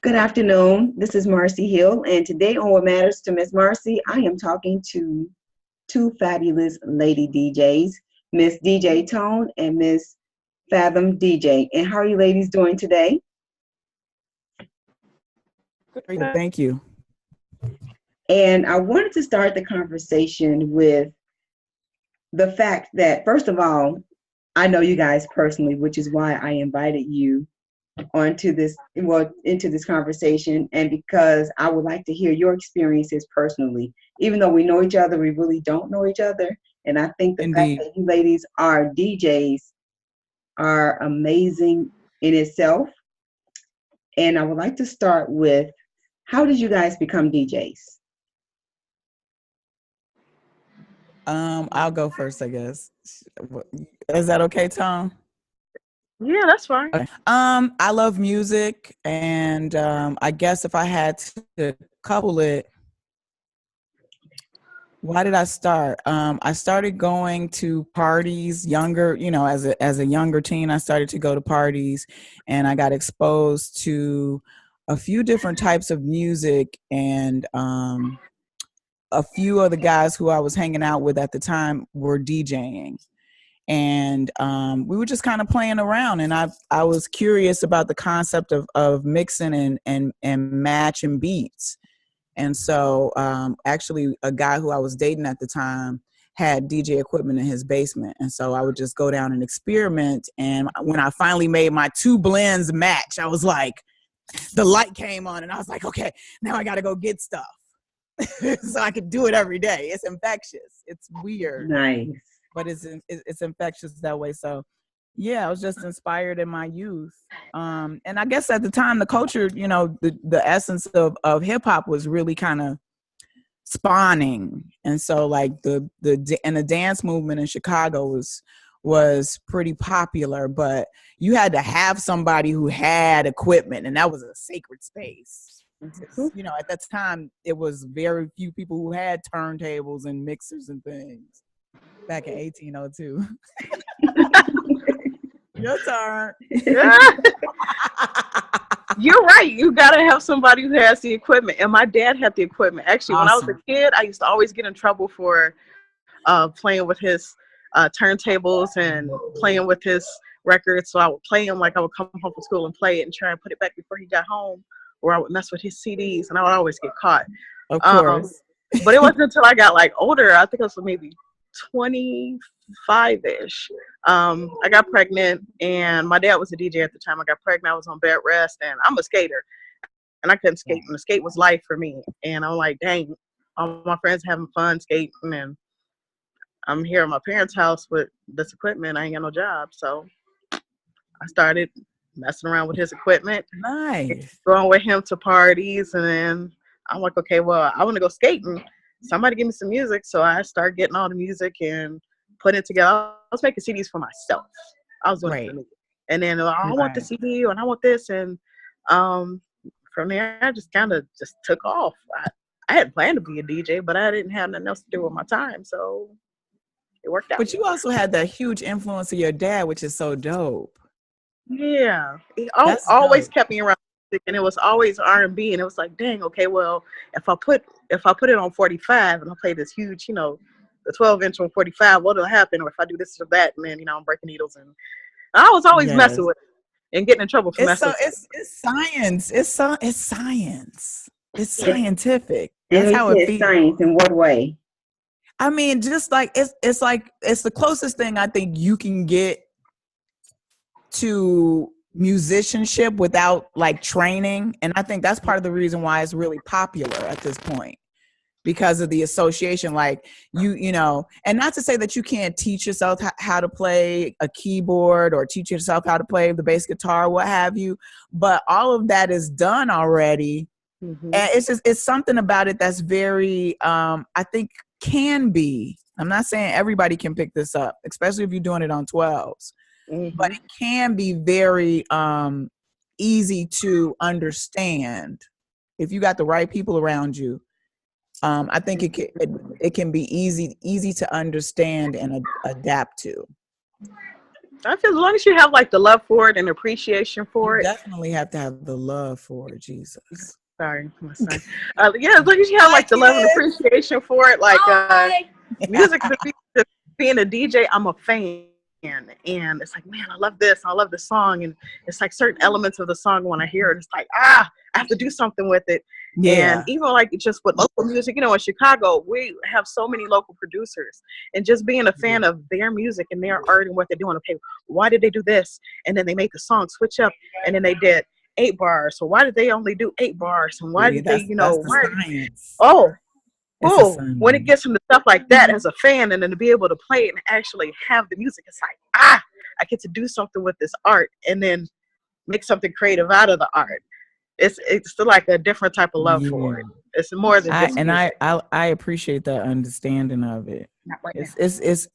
Good afternoon. This is Marcie Hill, and today on What Matters to Miss Marcie, I am talking to two fabulous lady DJs, Miss DJ Tone and Miss Fathom DJ. And how are you ladies doing today? Great, thank you. And I wanted to start the conversation with the fact that, first of all, I know you guys personally, which is why I invited you into this conversation, and because I would like to hear your experiences personally. Even though we know each other, we really don't know each other. And I think the fact Indeed. that you ladies are DJs are amazing in itself. And I would like to start with, how did you guys become DJs? I'll go first, I guess. Is that okay, Tom? Yeah, that's fine. Okay. I love music, and I guess if I had to couple it, why did I start? I started going to parties younger, as a younger teen. I started to go to parties, and I got exposed to a few different types of music, and a few of the guys who I was hanging out with at the time were DJing. And we were just kind of playing around, and I was curious about the concept of mixing and matching beats. And so actually a guy who I was dating at the time had DJ equipment in his basement, and so I would just go down and experiment. And when I finally made my two blends match, I was like, the light came on, and I was like, okay, now I got to go get stuff. So I could do it every day. It's infectious. It's weird. Nice. But it's infectious that way. So yeah, I was just inspired in my youth. And I guess at the time, the culture, the essence of hip hop was really kind of spawning. And so like the dance movement in Chicago was pretty popular, but you had to have somebody who had equipment, and that was a sacred space. At that time, it was very few people who had turntables and mixers and things back in 1802. Your turn. You're right. You got to have somebody who has the equipment. And my dad had the equipment. Actually, when I was a kid, I used to always get in trouble for playing with his turntables and playing with his records. So I would play him like I would come home from school and play it and try and put it back before he got home. Or I would mess with his CDs, and I would always get caught. Of course. But it wasn't until I got like older, I think it was maybe 25-ish. I got pregnant, and my dad was a DJ at the time. I got pregnant, I was on bed rest, and I'm a skater, and I couldn't skate, and the skate was life for me. And I'm like, dang, all my friends having fun skating, and I'm here at my parents' house with this equipment. I ain't got no job, so I started messing around with his equipment. Nice. Going with him to parties, and then I'm like, okay, well, I want to go skating. Somebody give me some music. So I started getting all the music and putting it together. I was making CDs for myself. I was doing it for me. And then I want the CD and I want this. And from there, I just kind of just took off. I had planned to be a DJ, but I didn't have nothing else to do with my time. So it worked out. But you also had that huge influence of your dad, which is so dope. Yeah, he always kept me around music, and it was always R&B, and it was like, dang, okay, well, if I put it on 45 and I play this huge, the 12-inch on 45, what'll happen? Or if I do this or that, and then I'm breaking needles, and I was always messing with it and getting in trouble for messing. It's science. It's science. It's scientific. That's how it feels. Science in what way? I mean, just like it's the closest thing I think you can get to musicianship without like training. And I think that's part of the reason why it's really popular at this point, because of the association. Like and not to say that you can't teach yourself how to play a keyboard or teach yourself how to play the bass guitar, what have you, but all of that is done already. Mm-hmm. And it's something about it that's very I think can be, I'm not saying everybody can pick this up, especially if you're doing it on 12s. Mm-hmm. But it can be very easy to understand if you got the right people around you. I think it can be easy to understand and adapt to. I feel as long as you have like the love for it and appreciation for You it. definitely have to have the love for it, Jesus. Sorry, my son. Yeah, as long as you have like the love and appreciation for it, like music for me, just being a DJ, I'm a fan. And it's like, man, I love this. I love the song. And it's like certain elements of the song when I hear it, it's like, I have to do something with it. Yeah. And even like just with local music, in Chicago, we have so many local producers. And just being a fan of their music and their art and what they're doing. Okay, why did they do this? And then they made the song switch up. And then they did 8 bars. So why did they only do 8 bars? And why did they, that's the science. Oh, when it It's gets into stuff like that as a fan, and then to be able to play it and actually have the music, it's like, I get to do something with this art and then make something creative out of the art. It's still like a different type of love for it. It's more than just music. I appreciate that understanding of it. It's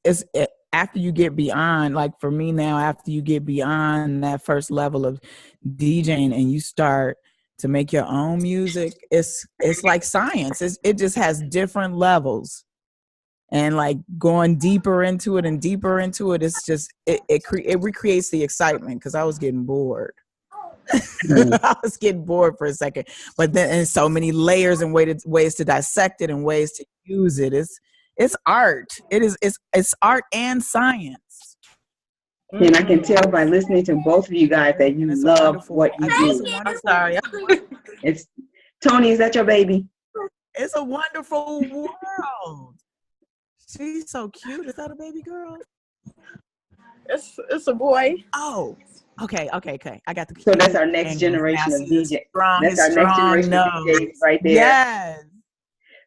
after you get beyond, like for me now, after you get beyond that first level of DJing and you start to make your own music, it's like science. It just has different levels, and like going deeper into it and deeper into it, it's just it recreates the excitement, because I was getting bored. I was getting bored for a second, but then and so many layers and ways to dissect it and ways to use it. It's art. It's art and science. And I can tell by listening to both of you guys that you love what you do. I'm sorry. It's Tony, is that your baby? It's a wonderful world. She's so cute. Is that a baby girl? It's a boy. Oh, okay. I got the. So that's our next generation of DJ. That's our next generation of DJs right there. Yes.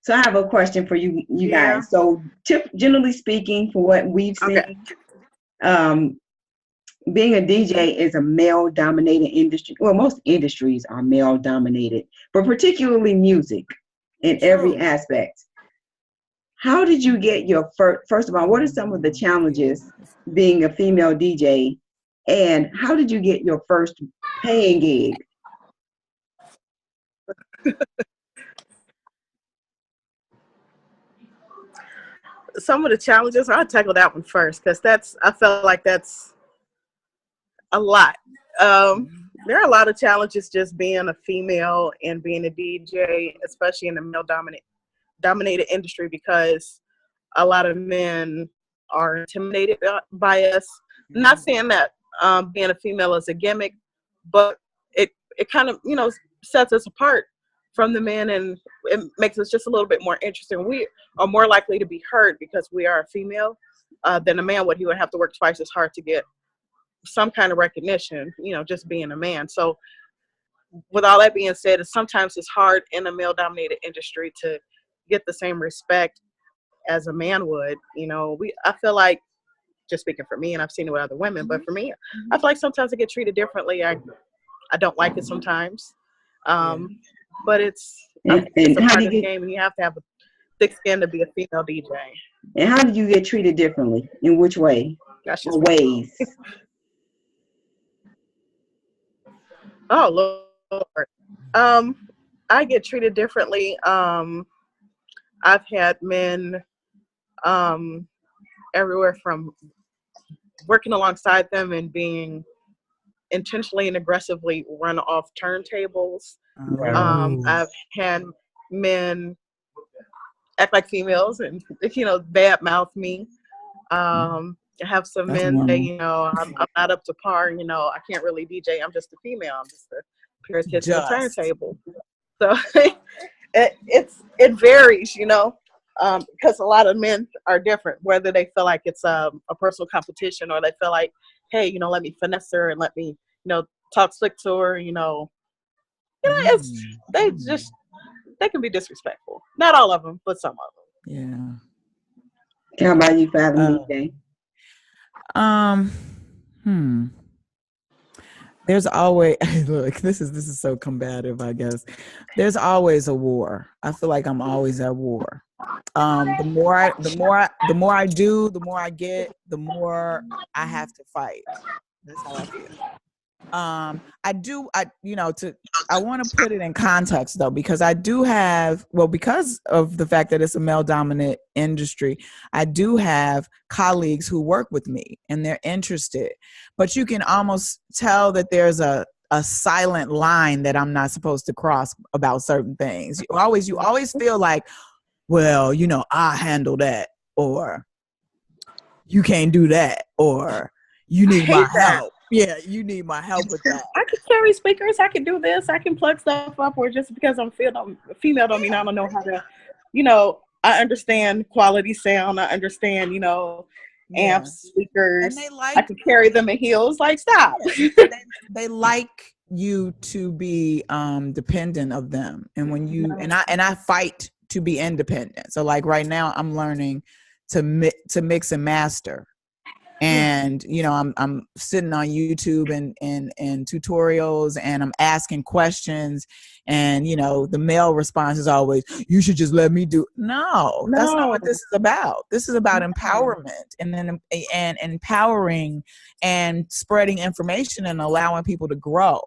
So I have a question for you guys. So generally speaking, for what we've seen, being a DJ is a male-dominated industry. Well, most industries are male-dominated, but particularly music in every aspect. How did you get your first of all, what are some of the challenges being a female DJ? And how did you get your first paying gig? Some of the challenges, I'll tackle that one first, because I felt like that's a lot. There are a lot of challenges just being a female and being a DJ, especially in the male-dominated industry, because a lot of men are intimidated by us. I'm not saying that being a female is a gimmick, but it kind of, sets us apart from the men, and it makes us just a little bit more interesting. We are more likely to be heard because we are a female than a man would. He would have to work twice as hard to get some kind of recognition, just being a man. So with all that being said, sometimes it's hard in a male-dominated industry to get the same respect as a man would. I feel like, just speaking for me, and I've seen it with other women, but for me, I feel like sometimes I get treated differently. I don't like it sometimes. But it's a part of the game, and you have to have a thick skin to be a female DJ. And how did you get treated differently? In which way? Or ways? Oh, Lord. I get treated differently. I've had men everywhere from working alongside them and being intentionally and aggressively run off turntables. I've had men act like females and bad mouth me. I have some men say, I'm not up to par. I can't really DJ. I'm just a female. I'm just a pair of kids on a turntable. So it varies, because a lot of men are different. Whether they feel like it's a personal competition, or they feel like, hey, let me finesse her and let me, talk slick to her. It's they can be disrespectful. Not all of them, but some of them. Yeah. How about you, Fathom DJ? There's always look. This is so combative, I guess. There's always a war. I feel like I'm always at war. The more I do, the more I get, the more I have to fight. That's how I feel. I do, I want to put it in context though, because I do have, well, because of the fact that it's a male dominant industry, I do have colleagues who work with me and they're interested, but you can almost tell that there's a silent line that I'm not supposed to cross about certain things. You always feel like, well, I handle that, or you can't do that, or you I need my hate that. help. Yeah, you need my help with that. I can carry speakers. I can do this. I can plug stuff up. Or just because I'm female don't mean I don't know how to, I understand quality sound. I understand, Yeah. amps, speakers. And they I can carry them in heels. Like, stop. they like you to be dependent of them. And when you and I fight to be independent. So like right now I'm learning to mix and master. And I'm sitting on YouTube and tutorials, and I'm asking questions, and the male response is always, you should just let me do. No, that's not what this is about. This is about empowerment and empowering and spreading information and allowing people to grow.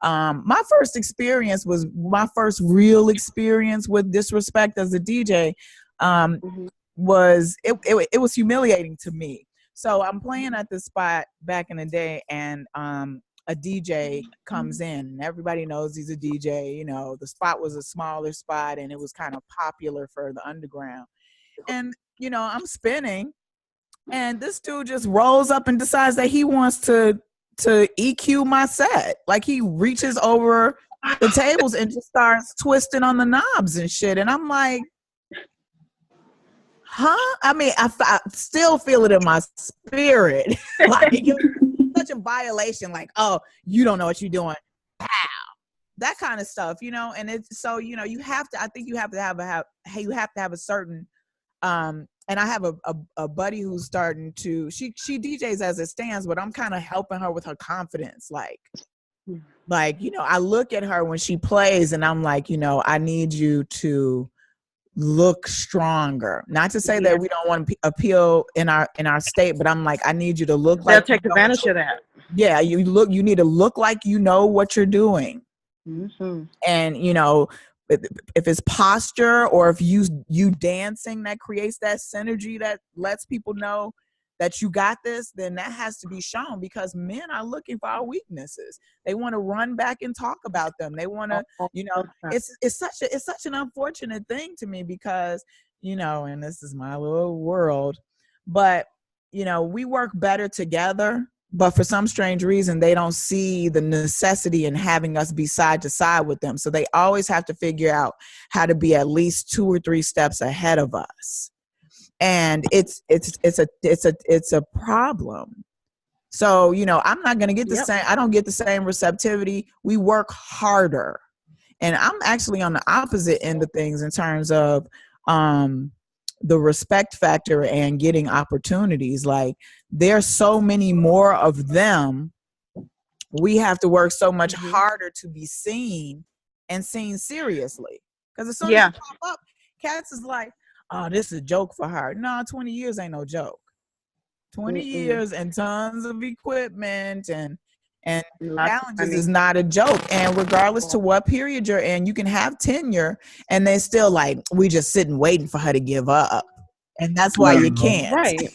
My first experience was my first real experience with disrespect as a DJ. It was humiliating to me. So I'm playing at this spot back in the day, and a DJ comes in, and everybody knows he's a DJ. The spot was a smaller spot, and it was kind of popular for the underground. And I'm spinning, and this dude just rolls up and decides that he wants to EQ my set. Like, he reaches over the tables and just starts twisting on the knobs and shit. And I'm like, huh? I mean, I still feel it in my spirit. Like, such a violation. Like, oh, you don't know what you're doing. Pow. That kind of stuff, And it's so, you have to. I think you have to have a certain. And I have a buddy who's starting to. She DJs as it stands, but I'm kind of helping her with her confidence. Like, I look at her when she plays, and I'm like, I need you to look stronger. Not to say that we don't want to appeal in our state, but I'm like, I need you to look like take advantage of that. Yeah, you need to look like you know what you're doing. Mm-hmm. And if it's posture, or if you dancing that creates that synergy that lets people know that you got this, then that has to be shown, because men are looking for our weaknesses. They want to run back and talk about them. They want to, it's such an unfortunate thing to me, because, and this is my little world, but, we work better together, but for some strange reason, they don't see the necessity in having us be side to side with them. So they always have to figure out how to be at least 2 or 3 steps ahead of us. And it's a problem. So, I'm not going to get the same, I don't get the same receptivity. We work harder. And I'm actually on the opposite end of things in terms of the respect factor and getting opportunities. Like, there's so many more of them. We have to work so much harder to be seen and seen seriously. Because as soon as you pop up, cats is like, oh, this is a joke for her. No, 20 years ain't no joke. 20 years and tons of equipment and challenges is not a joke. And regardless to what period you're in, you can have tenure and they're still like, we just sitting waiting for her to give up. And that's why you can't. Right.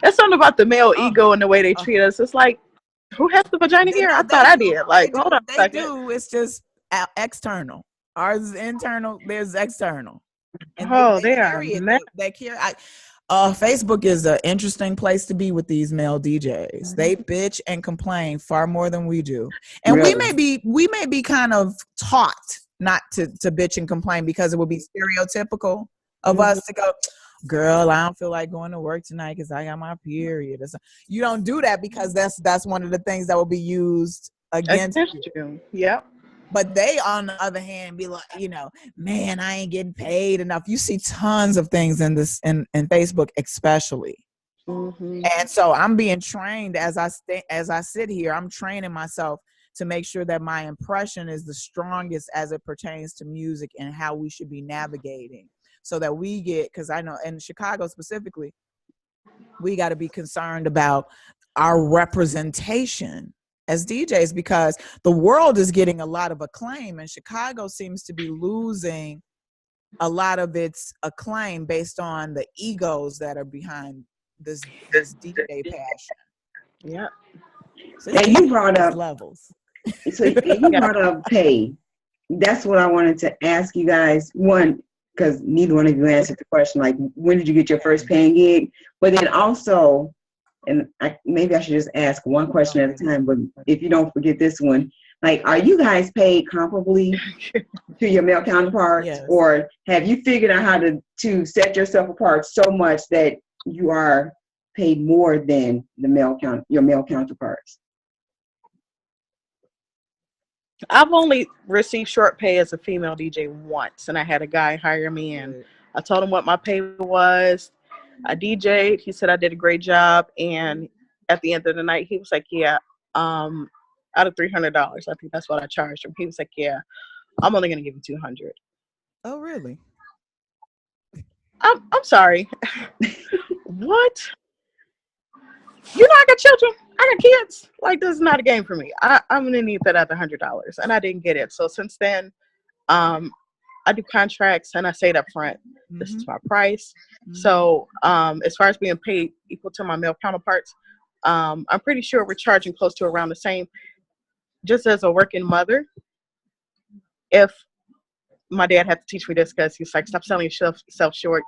That's something about the male ego and the way they treat us. It's like, who has the vagina here? I thought I did. Like, hold on a second. They do. It's just external. Ours is internal. Theirs is external. And they are. They carry. Facebook is an interesting place to be with these male DJs. They bitch and complain far more than we do, and really? we may be kind of taught not to bitch and complain, because it would be stereotypical of us to go, girl, I don't feel like going to work tonight because I got my period. You don't do that, because that's one of the things that will be used against you. Yep. But they, on the other hand, be like, man, I ain't getting paid enough. You see tons of things in Facebook, especially. And so I'm being trained as I sit here. I'm training myself to make sure that my impression is the strongest as it pertains to music and how we should be navigating, so that we get, because I know in Chicago specifically, we got to be concerned about our representation as DJs, because the world is getting a lot of acclaim and Chicago seems to be losing a lot of its acclaim based on the egos that are behind this DJ passion. Yeah. So And you brought up levels. So you brought up pay. That's what I wanted to ask you guys. One, because neither one of you answered the question, like, when did you get your first paying gig? But then also, and maybe I should just ask one question at a time, but if you don't forget this one, like, are you guys paid comparably to your male counterparts? Yes. Or have you figured out how to set yourself apart so much that you are paid more than your male counterparts? I've only received short pay as a female DJ once, and I had a guy hire me, and I told him what my pay was. I DJ'd. He said I did a great job, and at the end of the night, he was like, "Yeah, out of $300, I think that's what I charged him." He was like, "Yeah, I'm only gonna give you 200." Oh, really? I'm sorry. What? You know, I got children. I got kids. Like, this is not a game for me. I'm gonna need that at the $100, and I didn't get it. So since then, I do contracts, and I say it up front. This is my price. So as far as being paid equal to my male counterparts, I'm pretty sure we're charging close to around the same. Just as a working mother, if my dad had to teach me this, because he's like, stop selling yourself short,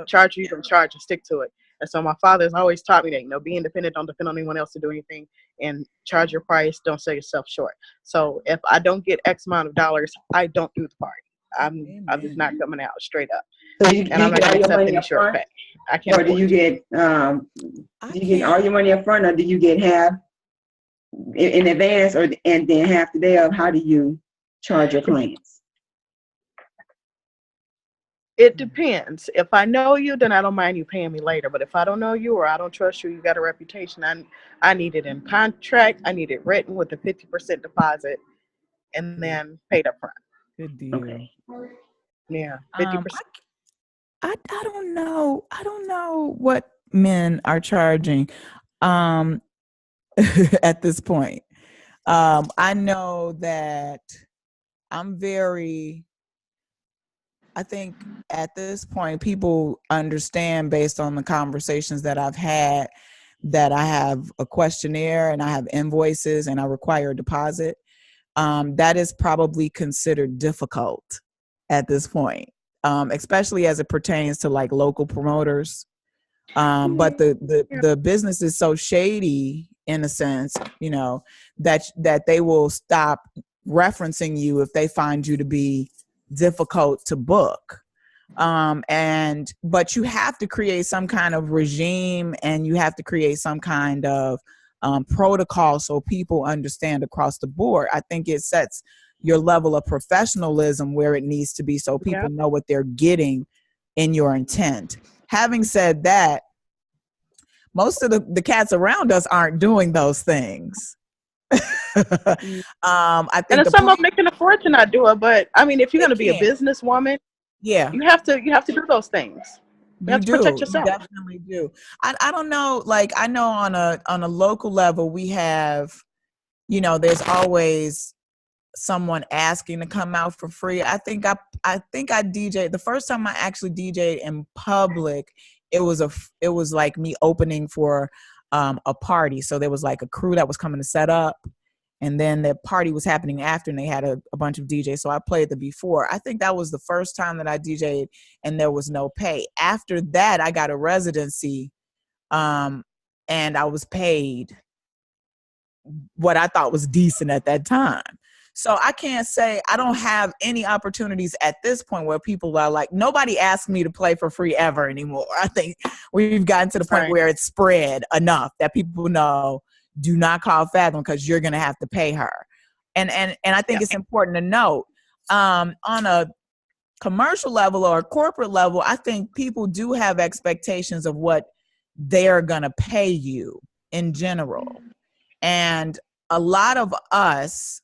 charge you, don't charge, and stick to it. And so my father's always taught me that, be independent, don't depend on anyone else to do anything, and charge your price, don't sell yourself short. So if I don't get X amount of dollars, I don't do the party. I'm just not coming out straight up. So and I'm not going to accept any short pay. I can't. Or do you get all your money up front, or do you get half in advance, and then half the day of? How do you charge your clients? It depends. If I know you, then I don't mind you paying me later. But if I don't know you, or I don't trust you, you got a reputation, I need it in contract. I need it written with a 50% deposit, and then paid up front. Good deal. Okay. Yeah, 50%. I don't know. I don't know what men are charging at this point. I know that I think at this point, people understand, based on the conversations that I've had, that I have a questionnaire and I have invoices and I require a deposit. That is probably considered difficult at this point, especially as it pertains to like local promoters. But the business is so shady, in a sense, that they will stop referencing you if they find you to be difficult to book. But you have to create some kind of regime, and you have to create some kind of protocol so people understand across the board. I think it sets your level of professionalism where it needs to be, so people know what they're getting in your intent. Having said that, most of the cats around us aren't doing those things. I think, and some of them can afford to not do it, but I mean, if you're going to be a businesswoman, you have to do those things. You have to protect yourself. You definitely do. I don't know. Like, I know on a local level, we have, there's always someone asking to come out for free. I think I DJed the first time I actually DJed in public. It was like me opening for a party. So there was like a crew that was coming to set up, and then the party was happening after, and they had a bunch of DJs. So I played the before. I think that was the first time that I DJed and there was no pay. After that, I got a residency, and I was paid what I thought was decent at that time. So I can't say I don't have any opportunities at this point where people are like, nobody asked me to play for free ever anymore. I think we've gotten to the point where it's spread enough that people know, do not call Fathom because you're going to have to pay her. And I think it's important to note, on a commercial level or a corporate level, I think people do have expectations of what they're going to pay you in general. And a lot of us,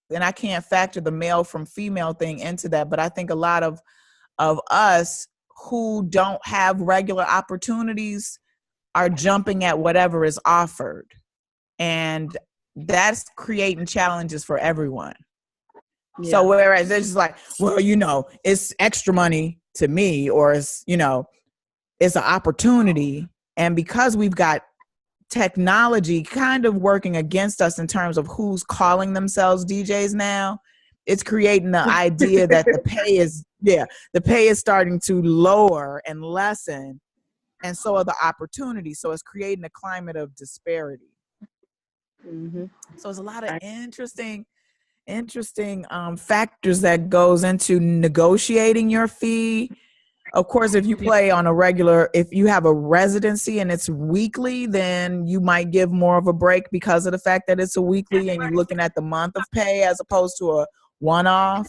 and I can't factor the male from female thing into that, but I think a lot of us who don't have regular opportunities are jumping at whatever is offered. And that's creating challenges for everyone. Yeah. So whereas it's just like, well, it's extra money to me, or it's, it's an opportunity. And because we've got technology kind of working against us in terms of who's calling themselves DJs now, it's creating the idea that the pay is starting to lower and lessen, and so are the opportunities. So it's creating a climate of disparity. Mm-hmm. So it's a lot of interesting factors that goes into negotiating your fee. Of course, if you play on if you have a residency and it's weekly, then you might give more of a break because of the fact that it's a weekly and you're looking at the month of pay as opposed to a one-off.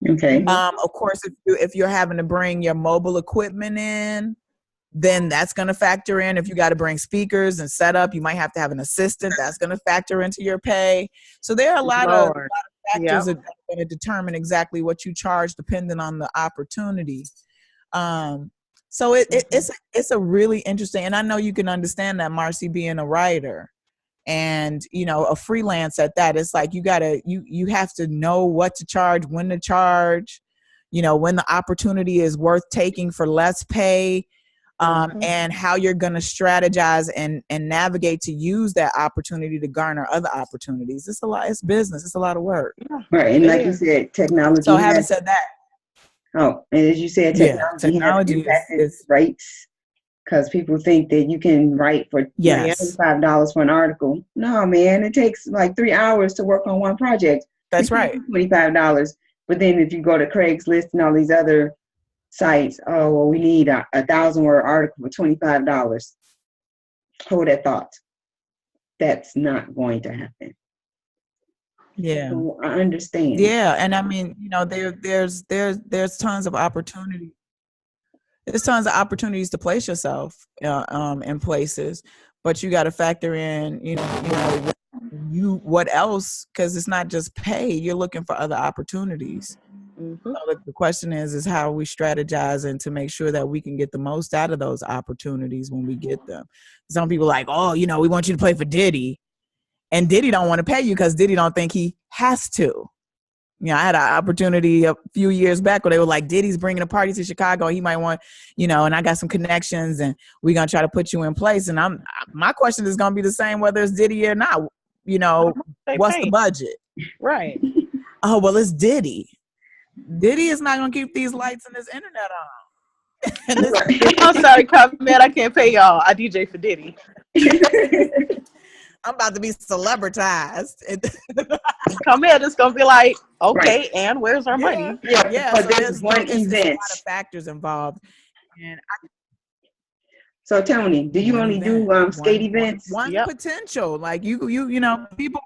Okay. Of course, if you're having to bring your mobile equipment in, then that's going to factor in. If you got to bring speakers and setup, you might have to have an assistant. That's going to factor into your pay. So there are a lot of factors that are going to determine exactly what you charge depending on the opportunity. So it's a really interesting, and I know you can understand that, Marcie, being a writer and, a freelance at that. It's like you have to know what to charge, when to charge, when the opportunity is worth taking for less pay. And how you're going to strategize and navigate to use that opportunity to garner other opportunities. It's a lot. It's business. It's a lot of work. Right. And like you said, technology. So having said that. Oh, and as you said, technology has impacted rates, because people think that you can write for $25 for an article. No, man, it takes like 3 hours to work on one project. That's right. $25. But then if you go to Craigslist and all these other sites, oh, well, we need a 1,000-word article for $25. Hold that thought. That's not going to happen. Yeah, so I understand. Yeah, and I mean, there's tons of opportunity. There's tons of opportunities to place yourself in places, but you got to factor in, what else, because it's not just pay. You're looking for other opportunities. Mm-hmm. So the question is how we strategize and to make sure that we can get the most out of those opportunities when we get them. Some people are like, oh, we want you to play for Diddy, and Diddy don't want to pay you because Diddy don't think he has to. I had an opportunity a few years back where they were like, Diddy's bringing a party to Chicago. He might want, and I got some connections and we're going to try to put you in place. And my question is going to be the same whether it's Diddy or not. What's the budget? Right. Oh, well, it's Diddy. Diddy is not going to keep these lights and this internet on. I'm sorry, man, I can't pay y'all. I DJ for Diddy. I'm about to be celebritized. Come here, it's gonna be like, okay, right. And where's our money? Yeah. So there's one event. There's a lot of factors involved. And so Tony, do you only do skate events? One potential, like you people.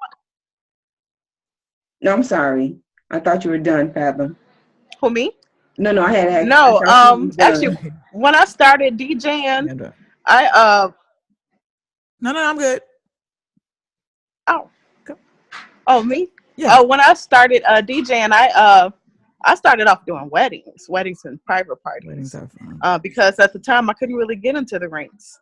No, I'm sorry. I thought you were done, Fathom. Who, me? No, I had. No, actually, when I started DJing, No, I'm good. Oh, me? Yeah. Oh, when I started DJing, I started off doing weddings and private parties. Because at the time I couldn't really get into the rinks,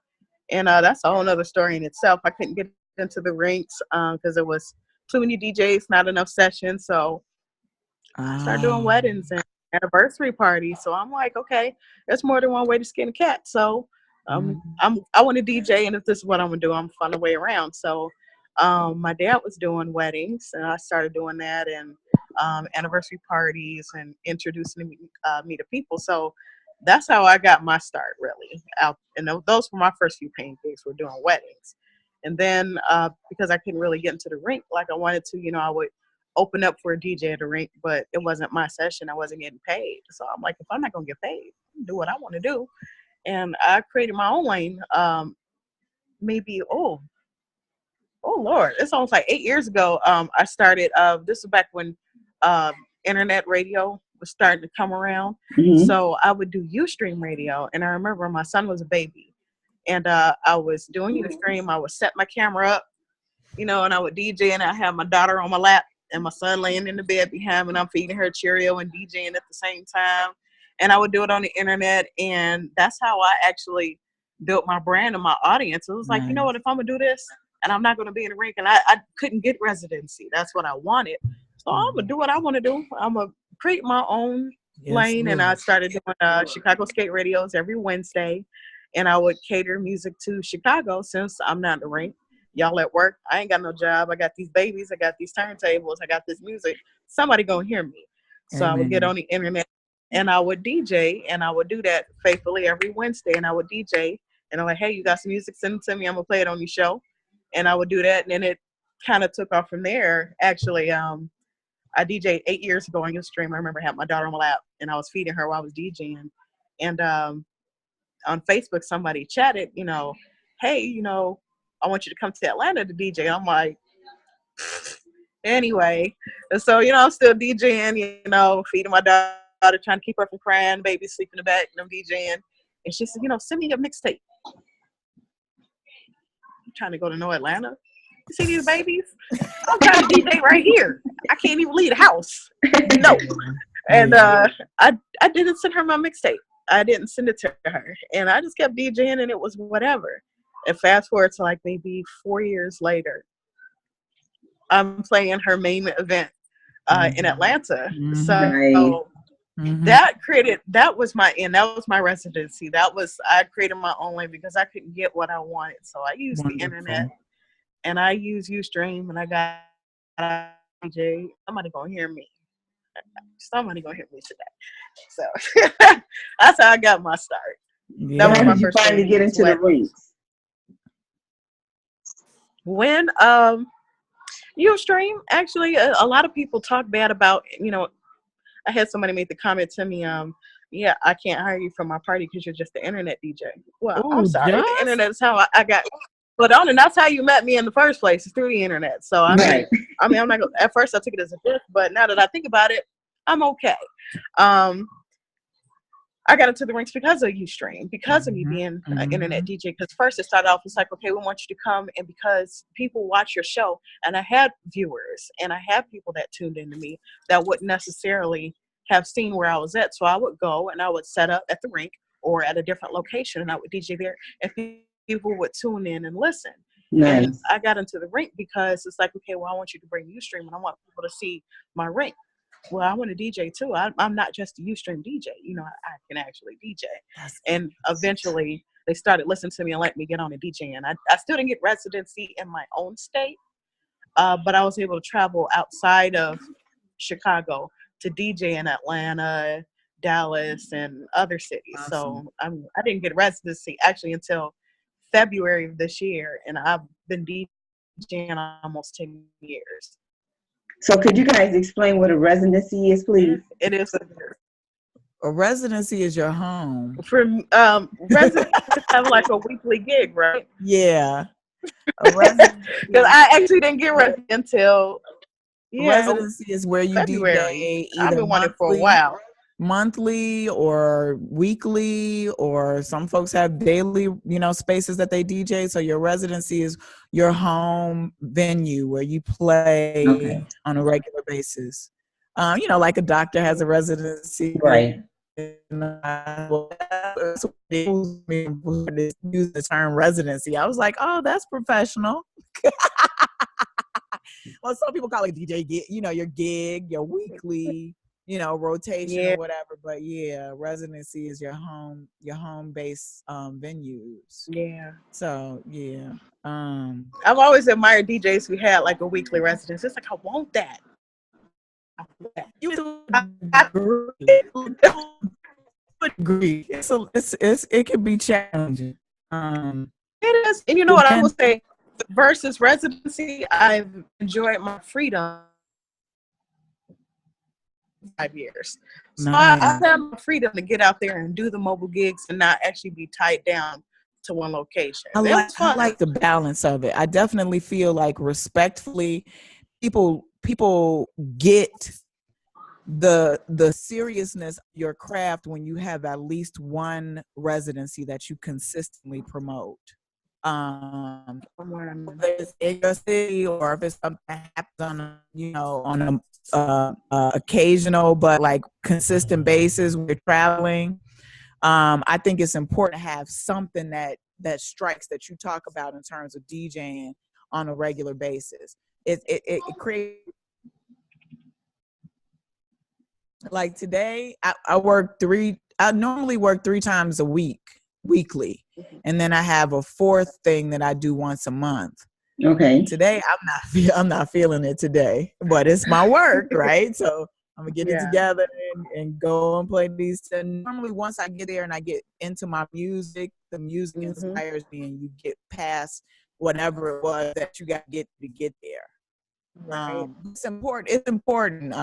and that's a whole other story in itself. I couldn't get into the rinks because there was too many DJs, not enough sessions. So I started doing weddings and anniversary parties. So I'm like, okay, there's more than one way to skin a cat. So I want to DJ, and if this is what I'm gonna do, I'm gonna find a way around. So my dad was doing weddings, and I started doing that, and anniversary parties, and introducing me to people. So that's how I got my start, really. And those were my first few paying gigs, were doing weddings. And then because I couldn't really get into the rink like I wanted to, I would open up for a DJ at the rink, but it wasn't my session. I wasn't getting paid. So I'm like, if I'm not gonna get paid, I'll do what I want to do. And I created my own lane. Oh Lord, it's almost like 8 years ago. I started. This was back when internet radio was starting to come around. Mm-hmm. So I would do Ustream radio, and I remember my son was a baby, and I was doing Ustream. I would set my camera up, and I would DJ, and I have my daughter on my lap and my son laying in the bed behind me, and I'm feeding her Cheerio and DJing at the same time. And I would do it on the internet, and that's how I actually built my brand and my audience. It was like, you know what, if I'm gonna do this and I'm not gonna be in the rink, and I couldn't get residency. That's what I wanted. So I'm gonna do what I want to do. I'm gonna create my own lane. And I started doing Chicago skate radios every Wednesday, and I would cater music to Chicago since I'm not in the rink. Y'all at work, I ain't got no job. I got these babies, I got these turntables, I got this music. Somebody gonna hear me. So I would get on the internet and I would DJ, and I would do that faithfully every Wednesday. And I would DJ, and I'm like, hey, you got some music, send it to me, I'm gonna play it on your show. And I would do that, and then it kind of took off from there. Actually, I DJed 8 years ago on Ustream. I remember having my daughter on my lap, and I was feeding her while I was DJing. And on Facebook, somebody chatted, hey, I want you to come to Atlanta to DJ. I'm like, anyway. And so, I'm still DJing, feeding my daughter, trying to keep her from crying, baby sleep in the back, and I'm DJing. And she said, send me your mixtape. I'm trying to go to Atlanta. You see these babies? I'm trying to DJ right here. I can't even leave the house. No. And I didn't send her my mixtape. I didn't send it to her. And I just kept DJing, and it was whatever. And fast forward to like maybe 4 years later, I'm playing her main event in Atlanta. So that was my end. That was my residency. I created my own lane because I couldn't get what I wanted. So I used the internet, and I use Ustream, and I got a DJ. Somebody gonna hear me. Somebody gonna hear me today. So that's how I got my start. Yeah. How did you finally get into the rinks? When Ustream, actually, a lot of people talk bad about, I had somebody make the comment to me, yeah, I can't hire you for my party because you're just the internet DJ. Well, I'm sorry. The internet is how I got, but that's how you met me in the first place, is through the internet. So, I'm not gonna, at first I took it as a gift, but now that I think about it, I'm okay. I got into the rinks because of Ustream, because of me being an internet DJ. Because first it started off, it's like, okay, we want you to come, and because people watch your show, and I had viewers, and I had people that tuned into me that wouldn't necessarily have seen where I was at. So I would go and I would set up at the rink or at a different location, and I would DJ there, and people would tune in and listen. Nice. And I got into the rink because it's like, okay, well, I want you to bring Ustream, and I want people to see my rink. Well, I want to DJ too. I'm not just a Ustream DJ. I can actually DJ. And eventually they started listening to me and let me get on a DJ. And I still didn't get residency in my own state, but I was able to travel outside of Chicago to DJ in Atlanta, Dallas, and other cities. Awesome. So I didn't get residency actually until February of this year. And I've been DJing almost 10 years. So could you guys explain what a residency is, please? It is a residency is your home. For residents have like a weekly gig, right? Yeah. Because I actually didn't get residency until residency is where you February. DJ. I've been wanting for a while. Monthly or weekly, or some folks have daily, spaces that they DJ. So your residency is your home venue where you play on a regular basis. Like a doctor has a residency. Right. Use the term residency. I was like, oh, that's professional. Well, some people call it DJ gig, your gig, your weekly, rotation or whatever. But yeah, residency is your home base venues. Yeah. So yeah. I've always admired DJs who had like a weekly residence. It's like, I want that. You agree. It can be challenging. It is, and you know what I will say, versus residency, I've enjoyed my freedom 5 years. So nice. I have my freedom to get out there and do the mobile gigs and not actually be tied down to one location. I like the balance of it. I definitely feel like respectfully, people get the seriousness of your craft when you have at least one residency that you consistently promote. Whether it's in your city or if it's something that happens on a occasional but like consistent basis when you're traveling. I think it's important to have something that that strikes that you talk about in terms of DJing on a regular basis. It creates, like today, I normally work 3 times a weekly. And then I have a 4th thing that I do once a month. Okay. Today, I'm not feeling it today, but it's my work, right? So I'm gonna get it together and go and play these. And normally, once I get there and I get into my music, the music inspires me, and you get past whatever it was that you got to get there. Right. It's important. It's important.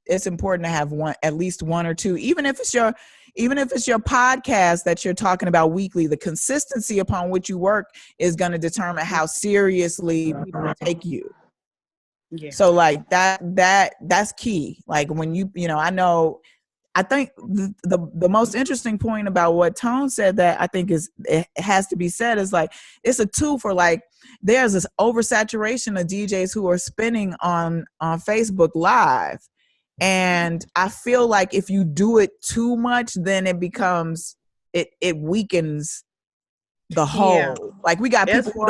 It's important to have at least one or two, even if it's your podcast that you're talking about weekly. The consistency upon which you work is going to determine how seriously people take you. Yeah. So like that's key. Like when I think the most interesting point about what Tone said that I think it has to be said is like, it's a tool for, like, there's this oversaturation of DJs who are spinning on Facebook Live. And I feel like if you do it too much, then it becomes, it weakens the whole. Yeah. Like we got people who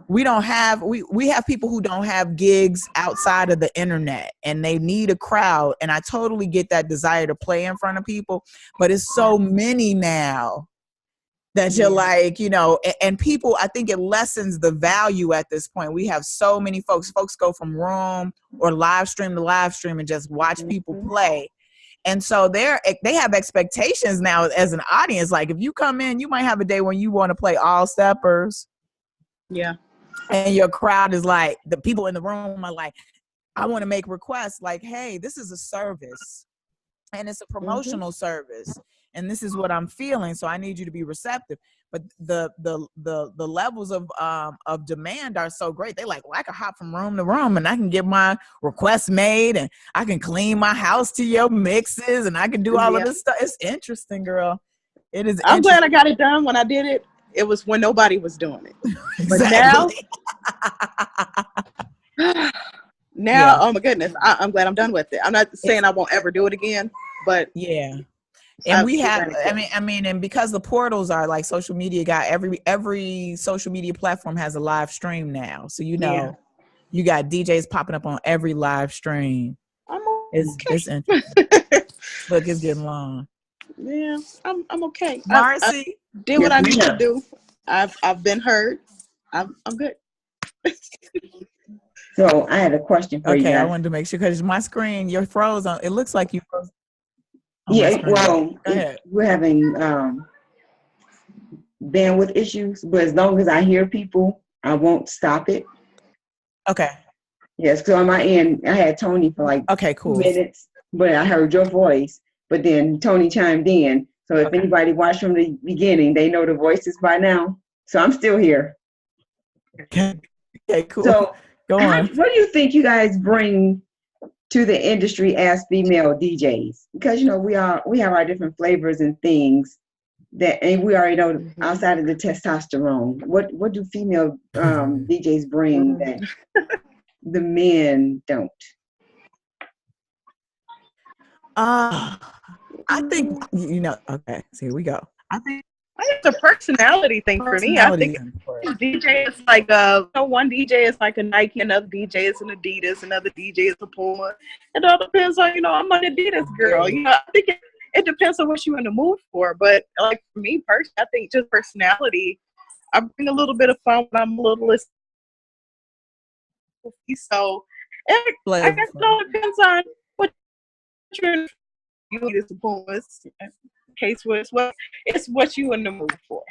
we have people who don't have gigs outside of the internet, and they need a crowd. And I totally get that desire to play in front of people, but it's so many now that you're like, and people, I think it lessens the value at this point. We have so many folks go from room or live stream to live stream and just watch people play. And so they have expectations now as an audience. Like if you come in, you might have a day when you want to play all steppers. Yeah. And your crowd is like, the people in the room are like, I want to make requests like, hey, this is a service and it's a promotional service. And this is what I'm feeling. So I need you to be receptive. But the levels of demand are so great. They like, well, I can hop from room to room and I can get my requests made and I can clean my house to your mixes and I can do all of this stuff. It's interesting, girl. It is. I'm glad I got it done. When I did it, it was when nobody was doing it. Exactly. But now, oh my goodness, I'm glad I'm done with it. I'm not saying I won't ever do it again, but yeah. And we have, I mean, and because the portals are like social media every social media platform has a live stream now. So, you got DJs popping up on every live stream. It's interesting. Look, it's getting long. Yeah, I'm okay. Marcie, I did what I need to do. I've been heard. I'm good. So I had a question for you. Okay, I wanted to make sure because my screen, you're froze on. It looks like you froze. Well, we're having bandwidth issues, but as long as I hear people, I won't stop it. Okay. Yes, so on my end, I had Tony for like 2 minutes, but I heard your voice, but then Tony chimed in. So if anybody watched from the beginning, they know the voices by now. So I'm still here. Okay, cool. So go on. What do you think you guys bring to the industry as female DJs? Because we have our different flavors and things and we already know outside of the testosterone. What do female DJs bring that the men don't? I think okay, so here we go. I think it's a personality thing for me. I think DJ is like one DJ is like a Nike, another DJ is an Adidas, another DJ is a Puma. It all depends on, I'm an Adidas girl. I think it depends on what you're in the mood for. But like for me personally, I think just personality. I bring a little bit of fun when I'm a little less. So I guess it all depends on what you're in the Puma. Case where it's what you in the mood for.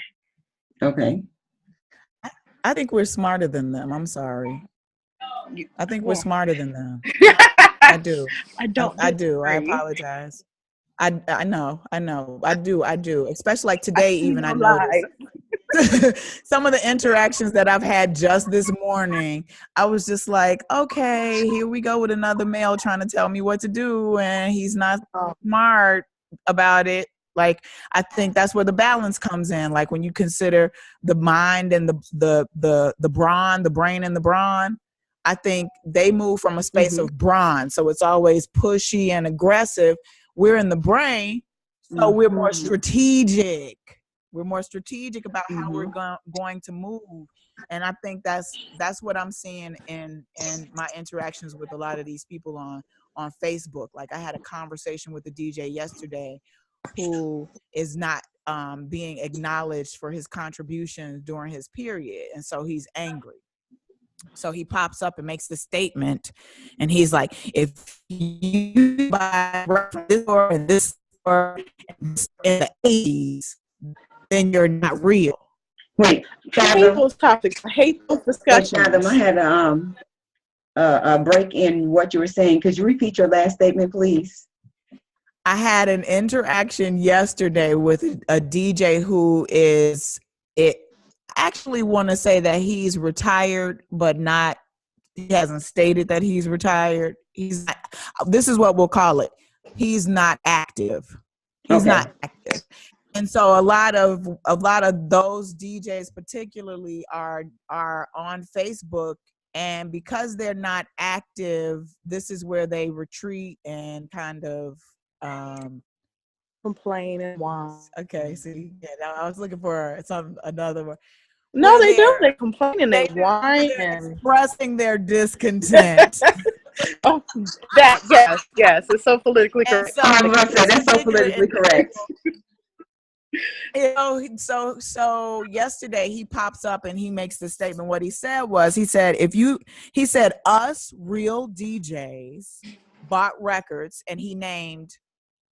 Okay. I think we're smarter than them. I'm sorry. I think we're smarter than them. I do. I do. I apologize. I know. I do. Especially like today, even I noticed some of the interactions that I've had just this morning. I was just like, okay, here we go with another male trying to tell me what to do, and he's not smart about it. Like, I think that's where the balance comes in. Like when you consider the mind and the brain and the brawn, I think they move from a space of brawn. So it's always pushy and aggressive. We're in the brain, so we're more strategic. We're more strategic about how we're going to move. And I think that's what I'm seeing in my interactions with a lot of these people on Facebook. Like I had a conversation with a DJ yesterday who is not being acknowledged for his contributions during his period. And so he's angry. So he pops up and makes the statement, and he's like, if you buy from this store and this store in the 80s, then you're not real. Wait, I hate those topics. I hate those discussions. Fathom, I had a break in what you were saying. Could you repeat your last statement, please? I had an interaction yesterday with a DJ who is it. I actually want to say that he's retired, but not. He hasn't stated that he's retired. He's not, this is what we'll call it. He's not active. He's not active. And so a lot of those DJs particularly are on Facebook, and because they're not active, this is where they retreat and kind of complain and whine. Okay, see, yeah, I was looking for another word. No, they don't. They complain and they whine and expressing their discontent. Oh, that yes, it's so politically correct. So, I was about to say, that's so politically correct. You know, so yesterday he pops up and he makes the statement. What he said was, he said us real DJs bought records, and he named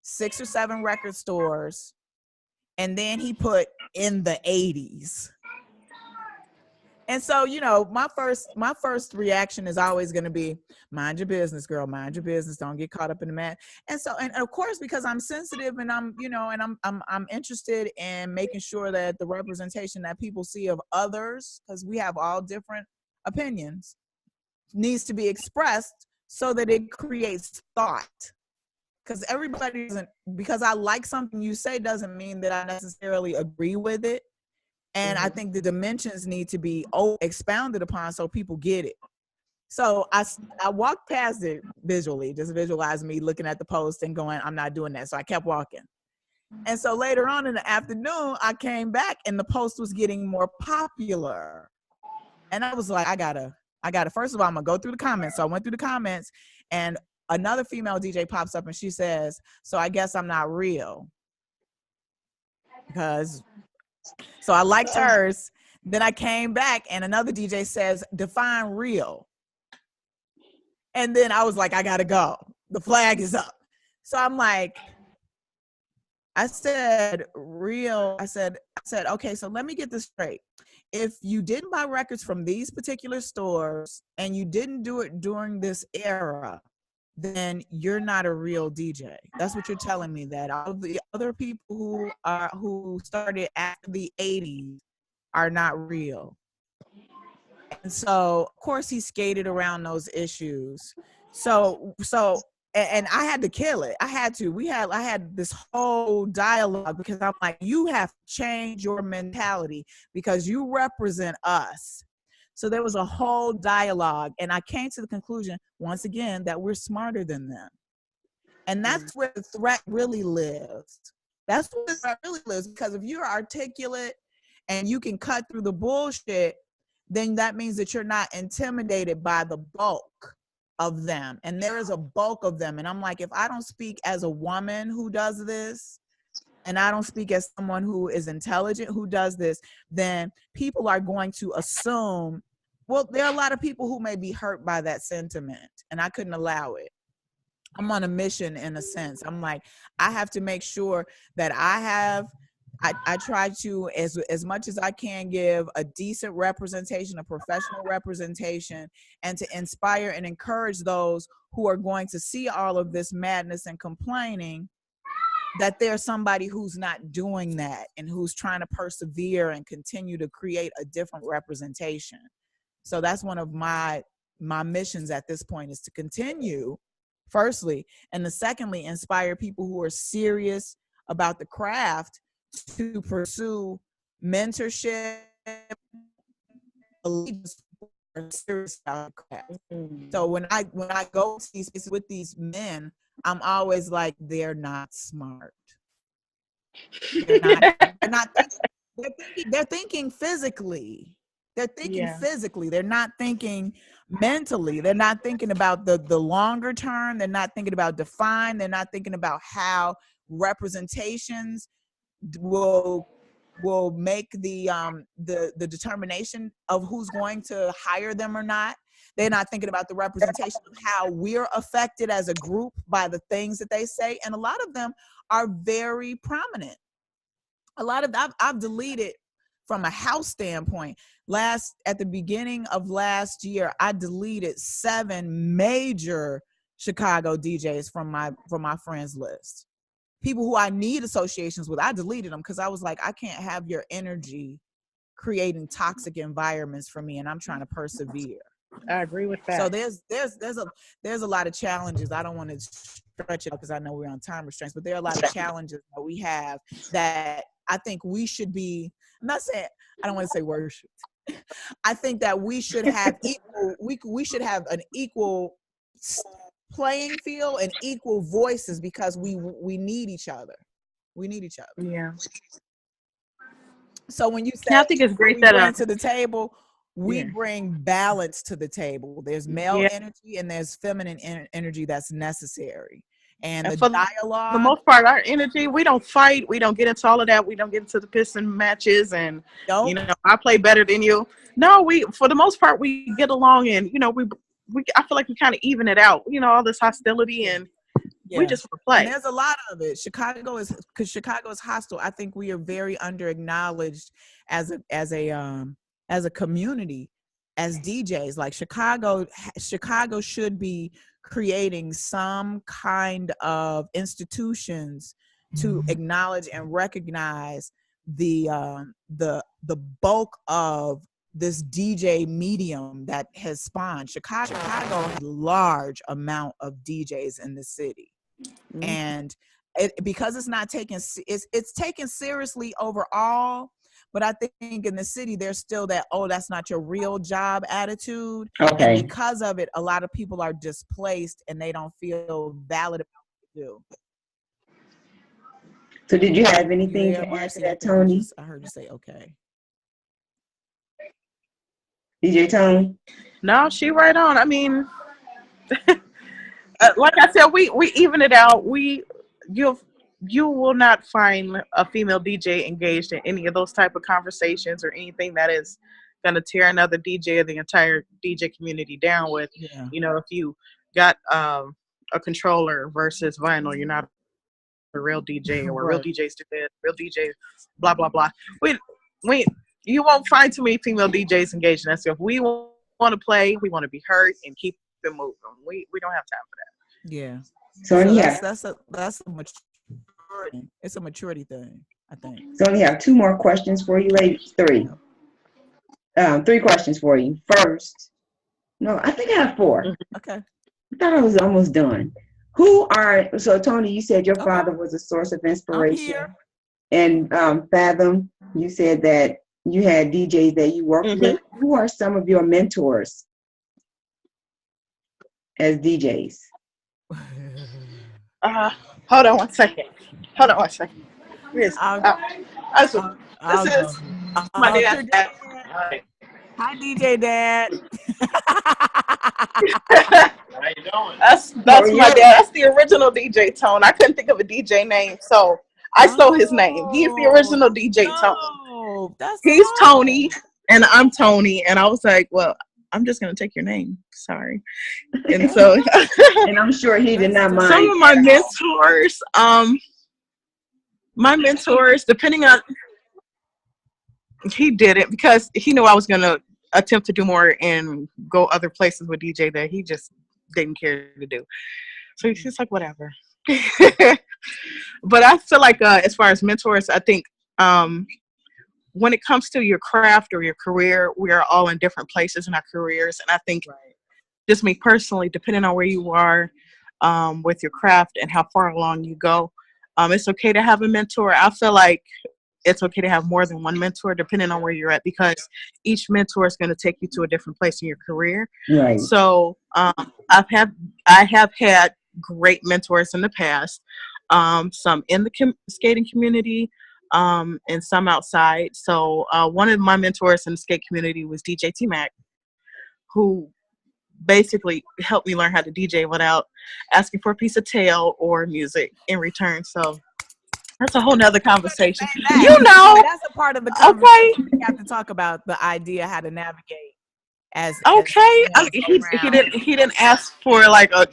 6 or 7 record stores, and then he put in the 80s. And so, you know, my first reaction is always going to be, mind your business, girl, mind your business. Don't get caught up in the mess. And so, and of course, because I'm sensitive and I'm interested in making sure that the representation that people see of others, because we have all different opinions, needs to be expressed so that it creates thought. Because because I like something you say doesn't mean that I necessarily agree with it. And I think the dimensions need to be expounded upon so people get it. So I walked past it visually, just visualize me looking at the post and going, I'm not doing that. So I kept walking. And so later on in the afternoon, I came back and the post was getting more popular. And I was like, I gotta, first of all, I'm gonna go through the comments. So I went through the comments, and another female DJ pops up and she says, so I guess I'm not real. So I liked hers. Then I came back and another DJ says, define real. And then I was like, I gotta go. The flag is up. So I'm like, I said, real. I said, okay, so let me get this straight. If you didn't buy records from these particular stores and you didn't do it during this era, then you're not a real DJ. That's what you're telling me, that all the other people who started after the 80s are not real. And so, of course, he skated around those issues. So, and I had to kill it. I had this whole dialogue, because I'm like, you have to change your mentality because you represent us. So there was a whole dialogue, and I came to the conclusion, once again, that we're smarter than them. And that's where the threat really lives. That's where the threat really lives, because if you're articulate and you can cut through the bullshit, then that means that you're not intimidated by the bulk of them. And there is a bulk of them. And I'm like, if I don't speak as a woman who does this, and I don't speak as someone who is intelligent who does this, then people are going to assume, well, there are a lot of people who may be hurt by that sentiment, and I couldn't allow it. I'm on a mission, in a sense. I'm like, I have to make sure that I try to, as much as I can, give a decent representation, a professional representation, and to inspire and encourage those who are going to see all of this madness and complaining, that there's somebody who's not doing that and who's trying to persevere and continue to create a different representation. So that's one of my missions at this point, is to continue, firstly, and the secondly, inspire people who are serious about the craft to pursue mentorship, serious about the craft. So when I go to these spaces with these men, I'm always like, they're not smart. They're not. They're not. They're thinking physically. They're thinking physically. They're not thinking mentally. They're not thinking about the longer term. They're not thinking about define. They're not thinking about how representations will make the determination of who's going to hire them or not. They're not thinking about the representation of how we're affected as a group by the things that they say. And a lot of them are very prominent. A lot of I've deleted from a house standpoint. At the beginning of last year, I deleted 7 major Chicago DJs from my friends list. People who I need associations with, I deleted them because I was like, I can't have your energy creating toxic environments for me, and I'm trying to persevere. I agree with that. So there's a lot of challenges. I don't want to stretch it because I know we're on time restraints, but there are a lot of challenges that we have that I think we should be. I'm not saying I don't want to say worship. I think that we should have equal. We should have an equal playing field and equal voices because we need each other. We need each other. Yeah. So when you say I think it's great we that bring to the table, we bring balance to the table. There's male energy and there's feminine energy that's necessary. And the dialogue. For the most part, our energy, we don't fight. We don't get into all of that. We don't get into the pissing matches and, you know, I play better than you. No, for the most part, we get along and, you know, I feel like we kind of even it out, you know, all this hostility and we just want to play. And there's a lot of it. Chicago is hostile. I think we are very under acknowledged as a community, as DJs. Like Chicago should be creating some kind of institutions to acknowledge and recognize the bulk of this DJ medium that has spawned. Chicago has a large amount of DJs in the city. And because it's not taken, it's taken seriously overall, but I think in the city there's still that, oh, that's not your real job attitude. Okay. And because of it, a lot of people are displaced and they don't feel valid about what they do. So did you have anything to add to that, Tony? I heard you say okay. DJ Tone? No, she right on. I mean, like I said, we even it out. You will not find a female DJ engaged in any of those type of conversations or anything that is going to tear another DJ or the entire DJ community down with. Yeah. You know, if you got a controller versus vinyl, you're not a real DJ, or real DJs do this, real DJs, blah, blah, blah. You won't find too many female DJs engaged in that stuff. We want to play, we want to be heard and keep it moving. We don't have time for that. Yeah. So that's a maturity. It's a maturity thing, I think. So I only have 2 more questions for you, ladies. 3. 3 questions for you. First, no, I think I have 4. Okay. I thought I was almost done. So Tony, you said your father was a source of inspiration. And Fathom, you said that you had DJs that you worked with. Who are some of your mentors as DJs? Hold on one second. This is my dad. Hi, DJ Dad. How you doing? That's my dad. That's the original DJ Tone. I couldn't think of a DJ name, so I stole his name. He's the original DJ Tone. He's Tony, and I'm Tony. And I was like, well, I'm just gonna take your name. Sorry. And so, and I'm sure he did not mind. Some of my mentors, depending on, he did it because he knew I was gonna attempt to do more and go other places with DJ that he just didn't care to do. So he's just like, whatever. But I feel like as far as mentors, I think when it comes to your craft or your career, we are all in different places in our careers. And I think just me personally, depending on where you are with your craft and how far along you go, it's okay to have a mentor. I feel like it's okay to have more than one mentor depending on where you're at, because each mentor is going to take you to a different place in your career. Right. So I have had great mentors in the past. some in the skating community, and some outside. So one of my mentors in the skate community was DJ T-Mac, who basically helped me learn how to DJ without asking for a piece of tail or music in return. So that's a whole nother conversation. That's a part of the conversation. Okay. We have to talk about the idea how to navigate as okay. as He didn't ask for like a,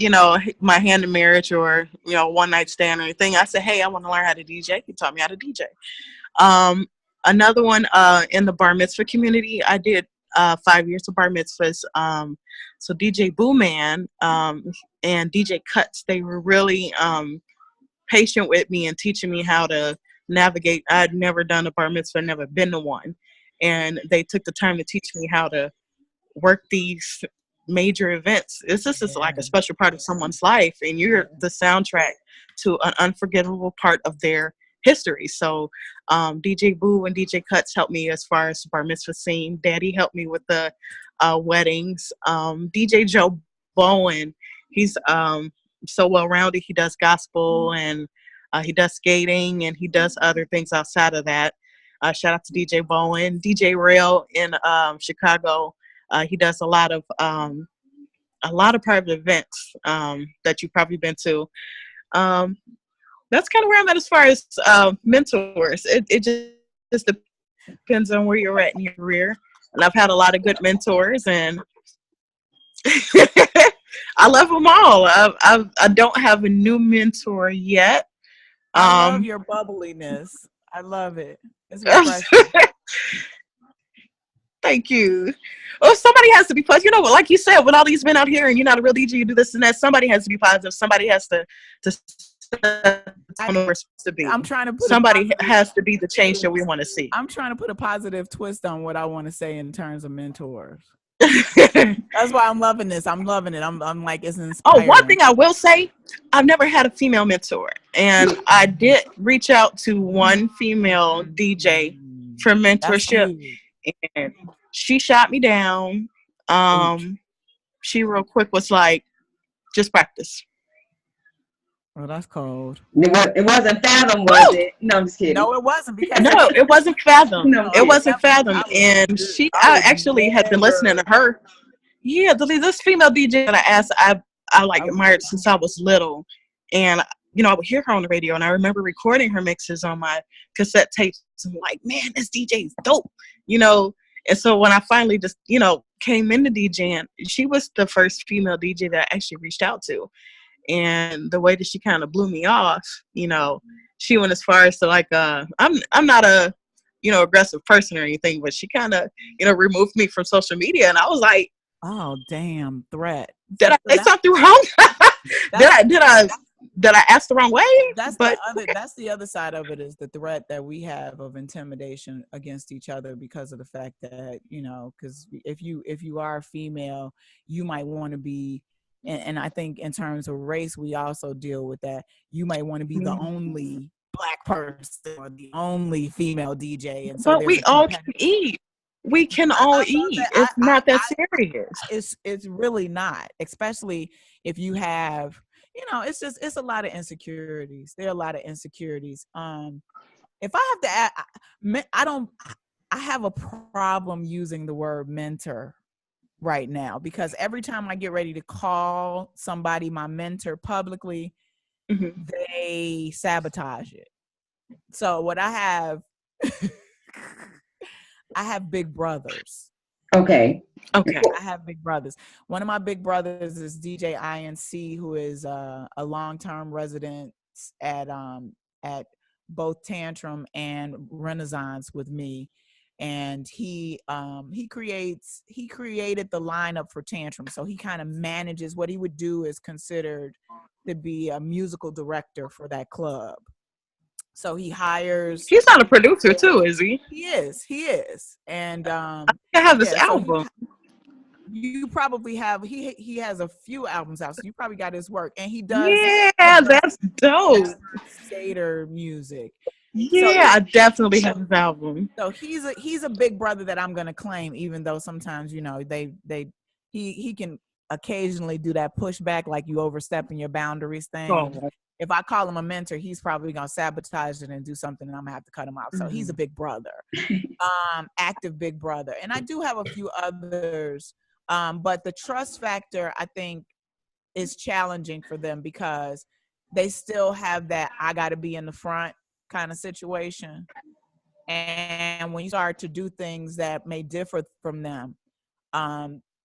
my hand in marriage or one night stand or anything. I said, hey, I want to learn how to DJ. He taught me how to DJ. Another one in the bar mitzvah community, I did 5 years of bar mitzvahs. So DJ Booman and DJ Cuts, they were really patient with me and teaching me how to navigate. I'd never done a bar mitzvah, never been to one. And they took the time to teach me how to work these major events. This is like a special part of someone's life, and you're the soundtrack to an unforgettable part of their history. So DJ Boo and DJ Cuts helped me as far as the bar mitzvah scene. Daddy helped me with the weddings. DJ Joe Bowen, he's so well-rounded. He does gospel and he does skating and he does other things outside of that. Shout out to DJ Bowen. DJ Rail in Chicago, he does a lot of private events that you've probably been to. That's kind of where I'm at as far as mentors. It just depends on where you're at in your career. And I've had a lot of good mentors, and I love them all. I don't have a new mentor yet. I love your bubbliness. I love it. It's refreshing. Thank you. Oh, somebody has to be positive. Like you said, with all these men out here, and you're not a real DJ, you do this and that. Somebody has to be positive. Somebody has to be. I'm trying to put somebody has to be the change that we want to see. I'm trying to put a positive twist on what I want to say in terms of mentors. That's why I'm loving this. I'm loving it. I'm like, it's inspiring. Oh, one thing I will say, I've never had a female mentor, and I did reach out to one female DJ for mentorship, and she shot me down. She real quick was like, just practice. Oh, that's cold. It wasn't Fathom, was it? No, I'm just kidding. No, it wasn't. No, it wasn't Fathom. No, it wasn't Fathom. And I actually had been listening to her. Yeah, this female DJ that I asked, I like admired since I was little. And, I would hear her on the radio, and I remember recording her mixes on my cassette tapes. And like, man, this DJ is dope, And so when I finally just, came into DJing, she was the first female DJ that I actually reached out to. And the way that she kind of blew me off, she went as far as to like, I'm not a, aggressive person or anything, but she kind of, removed me from social media. And I was like, oh, damn, threat. Did I say something wrong? Did I ask the wrong way? That's the other side of it, is the threat that we have of intimidation against each other because of the fact that, because if you are a female, you might want to be, and I think in terms of race, we also deal with that. You might want to be the only Black person or the only female DJ. And so but we all can eat. We can all eat. It's not that serious. It's really not, especially if you have, it's a lot of insecurities. There are a lot of insecurities. If I have to add, I have a problem using the word mentor right now, because every time I get ready to call somebody my mentor publicly, they sabotage it. So what I have, I have big brothers. Okay. I have big brothers. One of my big brothers is DJ INC, who is a long-term resident at both Tantrum and Renaissance with me. And he created the lineup for Tantrum. So he kind of manages. What he would do is considered to be a musical director for that club. So he hires. He's not a producer too, is he? He is. And I have this album. You probably have. He has a few albums out, so you probably got his work. And he does. Yeah, that's dope. Skater music. Yeah, so I definitely have his album. So he's a big brother that I'm gonna claim, even though sometimes he can occasionally do that pushback, like you overstepping your boundaries thing. Oh. if I call him a mentor, he's probably gonna sabotage it and do something, and I'm gonna have to cut him off. So he's a big brother, active big brother, and I do have a few others, but the trust factor, I think, is challenging for them because they still have that I got to be in the front kind of situation. And when you start to do things that may differ from them,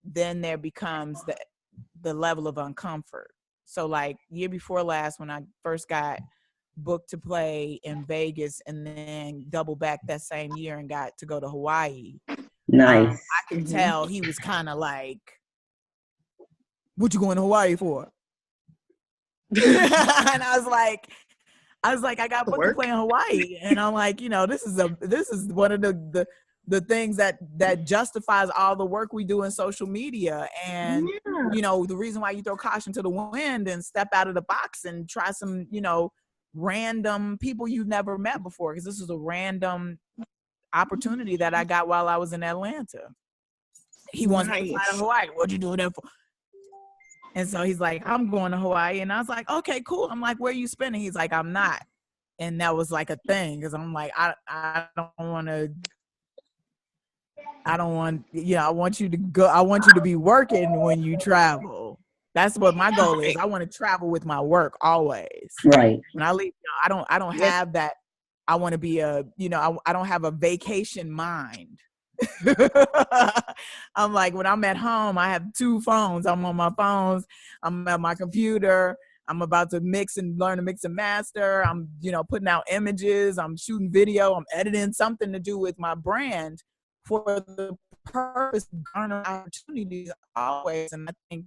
then there becomes the level of uncomfort. So like year before last, when I first got booked to play in Vegas and then double back that same year and got to go to Hawaii, Nice. I could tell he was kind of like, what you going to Hawaii for? And I was like, I got booked to play in Hawaii, and I'm like, this is one of the things that justifies all the work we do in social media, and the reason why you throw caution to the wind and step out of the box and try some random people you've never met before, because this is a random opportunity that I got while I was in Atlanta. He wants me to fly to Hawaii. What you doing there for? And so he's like, I'm going to Hawaii. And I was like, okay, cool. I'm like, where are you spending? He's like, I'm not. And that was like a thing. Cause I'm like, I want you to go. I want you to be working when you travel. That's what my goal is. I want to travel with my work always. Right. When I leave, I don't have that. I want to be I don't have a vacation mind. I'm like, when I'm at home, I have two phones. I'm on my phones. I'm at my computer. I'm about to learn to mix and master. I'm, putting out images. I'm shooting video. I'm editing something to do with my brand for the purpose of garnering opportunities always. And I think,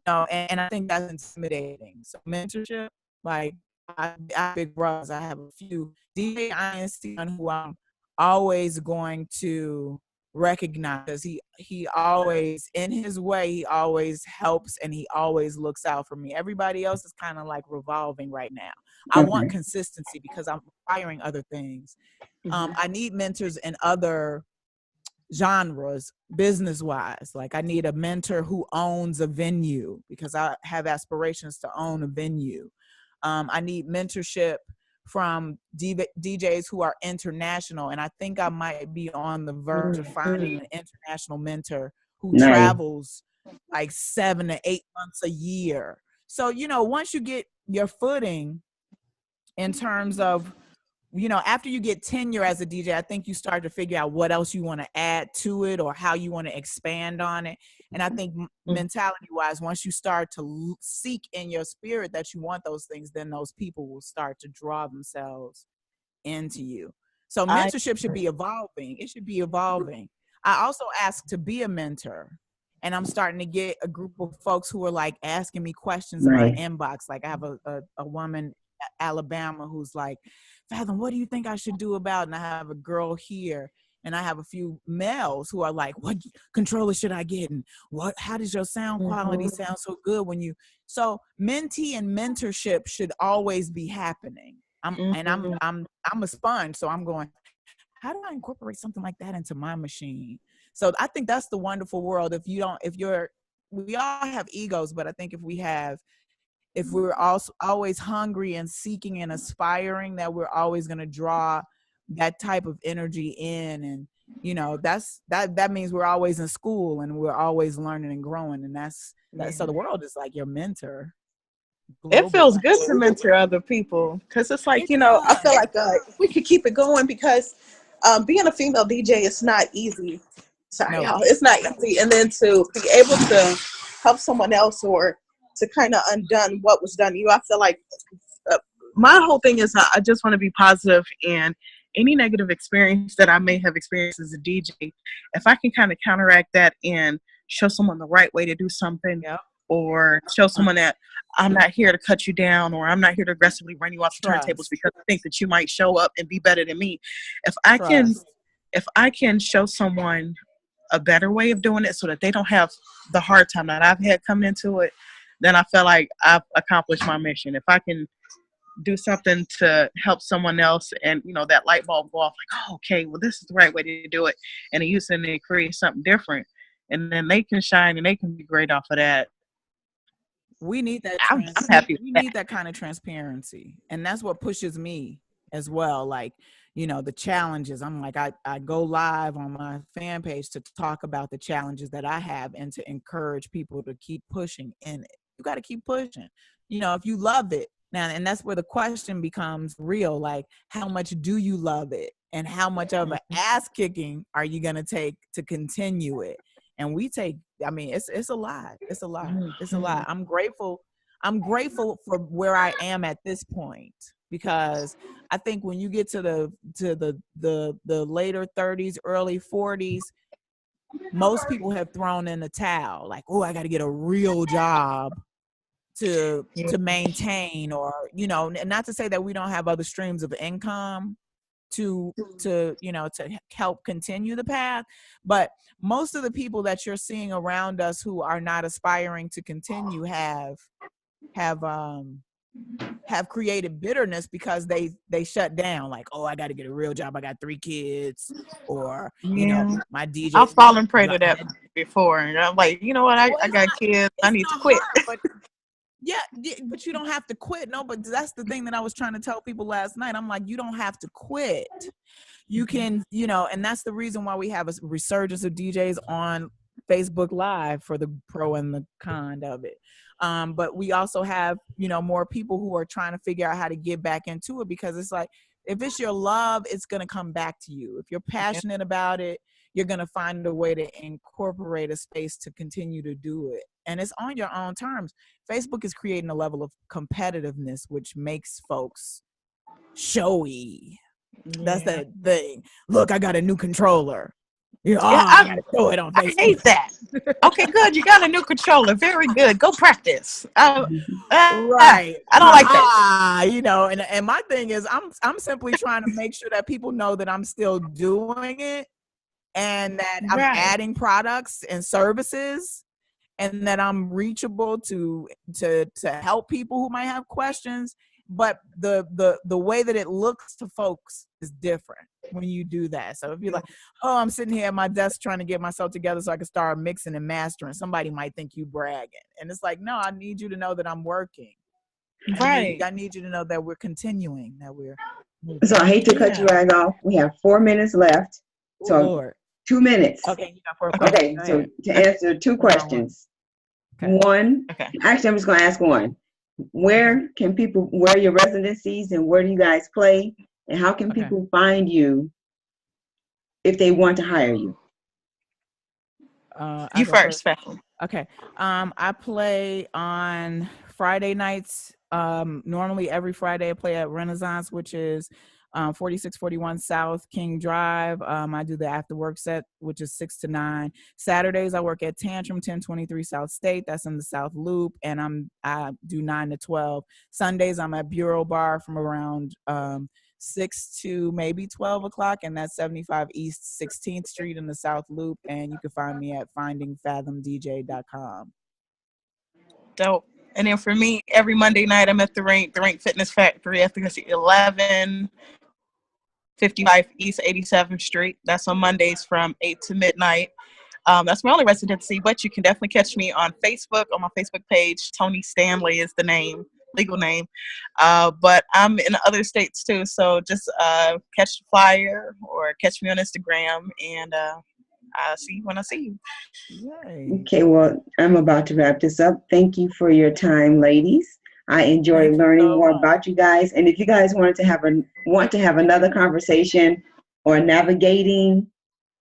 and I think that's intimidating. So mentorship, like I have big brothers. I have a few. DJ Einstein, who I'm always going to recognize, because he always, in his way, he always helps and he always looks out for me. Everybody else is kind of like revolving right now. I want consistency because I'm acquiring other things. I need mentors in other genres, business wise. Like I need a mentor who owns a venue because I have aspirations to own a venue. I need mentorship from DJs who are international. And I think I might be on the verge of finding an international mentor who travels like 7 to 8 months a year. So, once you get your footing in terms of, after you get tenure as a DJ, I think you start to figure out what else you want to add to it or how you want to expand on it. And I think mentality wise, once you start to seek in your spirit that you want those things, then those people will start to draw themselves into you. So mentorship should be evolving. It should be evolving. I also asked to be a mentor, and I'm starting to get a group of folks who are like asking me questions in my inbox. Like I have a woman Alabama who's like, Fathom, what do you think I should do about? And I have a girl here, and I have a few males who are like, what controller should I get? And how does your sound quality sound so good when you? So mentee and mentorship should always be happening. I'm a sponge, so I'm going, how do I incorporate something like that into my machine? So I think that's the wonderful world. We all have egos, but I think if we're also always hungry and seeking and aspiring, that we're always going to draw that type of energy in. And, that means we're always in school and we're always learning and growing. And that's so the world is like your mentor. It feels good to mentor other people because it's like, I feel like we could keep it going because being a female DJ is not easy. It's not easy. And then to be able to help someone else or to kind of undone what was done to you. I feel like my whole thing is I just want to be positive, and any negative experience that I may have experienced as a DJ, if I can kind of counteract that and show someone the right way to do something, or show someone that I'm not here to cut you down, or I'm not here to aggressively run you off the turntables because I think that you might show up and be better than me. If I can show someone a better way of doing it so that they don't have the hard time that I've had coming into it, then I feel like I've accomplished my mission. If I can do something to help someone else and, that light bulb go off, like, oh, okay, well, this is the right way to do it. And use it and create something different. And then they can shine and they can be great off of that. We need that. I'm happy with we that. need that kind of transparency, and that's what pushes me as well. Like, you know, the challenges. I'm like, I go live on my fan page to talk about the challenges that I have and to encourage people to keep pushing in it. You got to keep pushing. You know, if you love it now, and that's where the question becomes real. Like, how much do you love it, and how much of an ass kicking are you gonna take to continue it? And we take, I mean, it's a lot. It's a lot. It's a lot. I'm grateful for where I am at this point, because I think when you get to the later 30s, early 40s, most people have thrown in the towel. Like, oh, I got to get a real job to maintain, or, you know, not to say that we don't have other streams of income to you know, to help continue the path, but most of the people that you're seeing around us who are not aspiring to continue have created bitterness because they shut down. Like, oh, I got to get a real job, I got 3 kids, or you know, my DJ. I've fallen prey to that before, and I'm like, you know what, I got kids, I need to quit. But but you don't have to quit. No, but that's the thing that I was trying to tell people last night. I'm like, you don't have to quit. You can, you know, and that's the reason why we have a resurgence of DJs on Facebook Live for the pro and the con of it. But we also have, you know, more people who are trying to figure out how to get back into it, because it's like, if it's your love, it's going to come back to you. If you're passionate about it, you're going to find a way to incorporate a space to continue to do it. And it's on your own terms. Facebook is creating a level of competitiveness, which makes folks showy. That's the thing. Look, I got a new controller. I gotta show it on Facebook. I hate that. Okay, good. You got a new controller. Very good. Go practice. Right. I don't like that. You know, and my thing is, I'm simply trying to make sure that people know that I'm still doing it, and that I'm adding products and services, and that I'm reachable to help people who might have questions. But the way that it looks to folks is different when you do that. So if you're like, oh, I'm sitting here at my desk trying to get myself together so I can start mixing and mastering, somebody might think you bragging. And it's like, no, I need you to know that I'm working. Right. I need you to know that we're continuing, that we're moving. So I hate to cut you guys off. We have 4 minutes left. So Lord. 2 minutes. Okay, you got 4 Okay, so to answer 2 questions. Okay. One, actually, I'm just going to ask one. Where can people, where are your residencies, and where do you guys play, and how can people find you if they want to hire you? You first, Fathom. Okay. I play on Friday nights. Normally every Friday I play at Renaissance, which is 4641 South King Drive. I do the after work set, which is 6 to 9. Saturdays I work at Tantrum 1023 South State. That's in the South Loop, and I do 9 to 12. Sundays I'm at Bureau Bar from around 6 to maybe 12 o'clock, and that's 75 East 16th Street in the South Loop. And you can find me at findingfathomdj.com. Dope. And then for me, every Monday night I'm at the Rank Fitness Factory. I think it's 1155 East 87th Street. That's on Mondays from 8 to midnight. That's my only residency, but you can definitely catch me on Facebook, on my Facebook page. Tony Stanley is the name, legal name. But I'm in other states too, so just catch the flyer or catch me on Instagram, and I'll see you when I see you. Yay. Okay, well, I'm about to wrap this up. Thank you for your time, ladies. I enjoy learning more about you guys. And if you guys want to have another conversation or navigating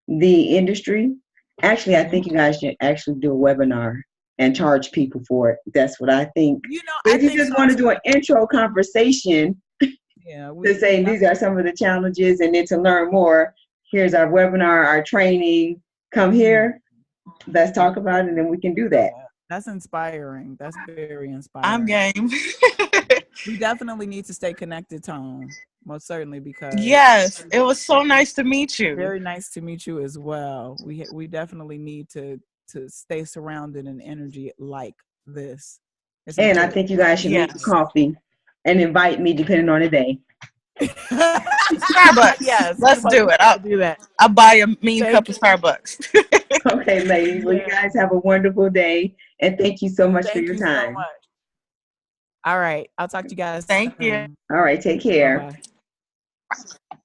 the industry, actually, I think you guys should actually do a webinar and charge people for it. That's what I think. You know, if you just want to do an intro conversation, to say these are some of the challenges, and then to learn more, here's our webinar, our training. Come here, let's talk about it, and then we can do that. That's inspiring. That's very inspiring. I'm game. We definitely need to stay connected, Tone. Most certainly, because yes, it was so nice to meet you. Very nice to meet you as well. We definitely need to stay surrounded in energy like this. And I think you guys should meet for coffee and invite me, depending on the day. Starbucks. Yes, let's do it. I'll do that. I'll buy a mean cup of Starbucks. Okay, ladies. Well, you guys have a wonderful day, and thank you so much for your time. So much. All right. I'll talk to you guys Thank you. soon. All right, take care. Bye-bye.